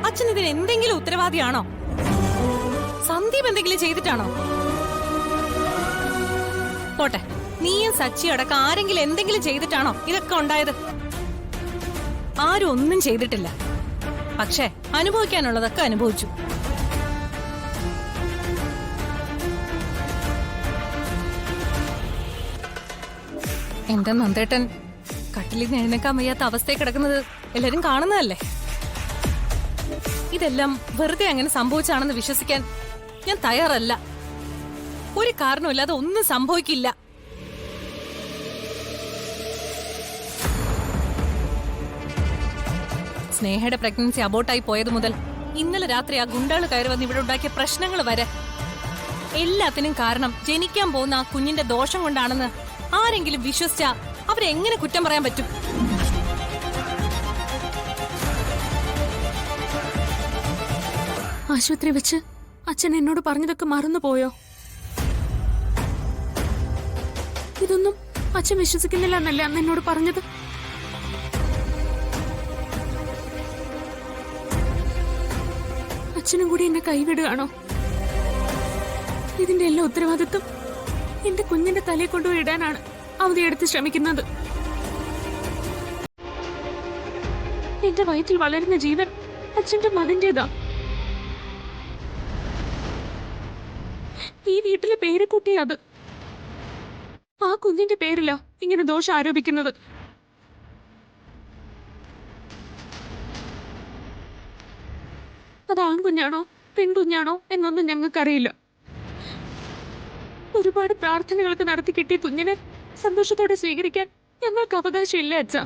അച്ഛൻ ഇതിന് എന്തെങ്കിലും ഉത്തരവാദിയാണോ? സന്ദീപ് എന്തെങ്കിലും ചെയ്തിട്ടാണോ? പോട്ടെ, നീയും സച്ചി അടക്കം ആരെങ്കിലും എന്തെങ്കിലും ചെയ്തിട്ടാണോ ഇതൊക്കെ ഉണ്ടായത്? ആരും ഒന്നും ചെയ്തിട്ടില്ല. പക്ഷേ അനുഭവിക്കാനുള്ളതൊക്കെ അനുഭവിച്ചു. എന്റെ നന്ദേട്ടൻ കട്ടിലിൽ നിന്ന് എഴുന്നേക്കാൻ വയ്യാത്ത അവസ്ഥയിൽ കിടക്കുന്നത് എല്ലാരും കാണുന്നതല്ലേ. ഇതെല്ലാം വെറുതെ അങ്ങനെ സംഭവിച്ചാണെന്ന് വിശ്വസിക്കാൻ ഞാൻ തയ്യാറല്ല. ഒരു കാരണമില്ലാതെ ഒന്നും സംഭവിക്കില്ല. സ്നേഹയുടെ പ്രഗ്നൻസി അബോട്ടായി പോയത് മുതൽ ഇന്നലെ രാത്രി ആ ഗുണ്ടകൾ കയറി വന്ന് ഇവിടെ ഉണ്ടാക്കിയ പ്രശ്നങ്ങൾ വരെ എല്ലാത്തിനും കാരണം ജനിക്കാൻ പോകുന്ന ആ കുഞ്ഞിന്റെ ദോഷം കൊണ്ടാണെന്ന് ആരെങ്കിലും വിശ്വസിച്ചാ അവരെങ്ങനെ കുറ്റം പറയാൻ പറ്റും? ആശുപത്രി വെച്ച് അച്ഛൻ എന്നോട് പറഞ്ഞതൊക്കെ മറന്നുപോയോ? ഇതൊന്നും അച്ഛൻ വിശ്വസിക്കുന്നില്ല എന്നല്ലേ അന്ന് എന്നോട് പറഞ്ഞത്? അച്ഛനും കൂടി എന്നെ കൈവിടുകയാണോ? ഇതിന്റെ എല്ലാ ഉത്തരവാദിത്വം എന്റെ കുഞ്ഞിന്റെ തലയെ കൊണ്ടുപോയി ഇടാനാണ് അവധിയെടുത്ത് ശ്രമിക്കുന്നത്. എന്റെ വയറ്റിൽ വളരുന്ന ജീവൻ അച്ഛന്റെ മകന്റേതാ. ഈ വീട്ടിലെ പേരെക്കുട്ടിയാ അത്. ആ കുഞ്ഞിന്റെ പേരില ഇങ്ങനെ ദോഷം ആരോപിക്കുന്നത്. അത് ആൺകുഞ്ഞാണോ പെൺകുഞ്ഞാണോ എന്നൊന്നും ഞങ്ങൾക്കറിയില്ല. ഒരുപാട് പ്രാർത്ഥനകൾക്ക് നടത്തി കിട്ടിയ കുഞ്ഞിനെ സന്തോഷത്തോടെ സ്വീകരിക്കാൻ ഞങ്ങൾക്ക് അവകാശമില്ല അച്ഛാ.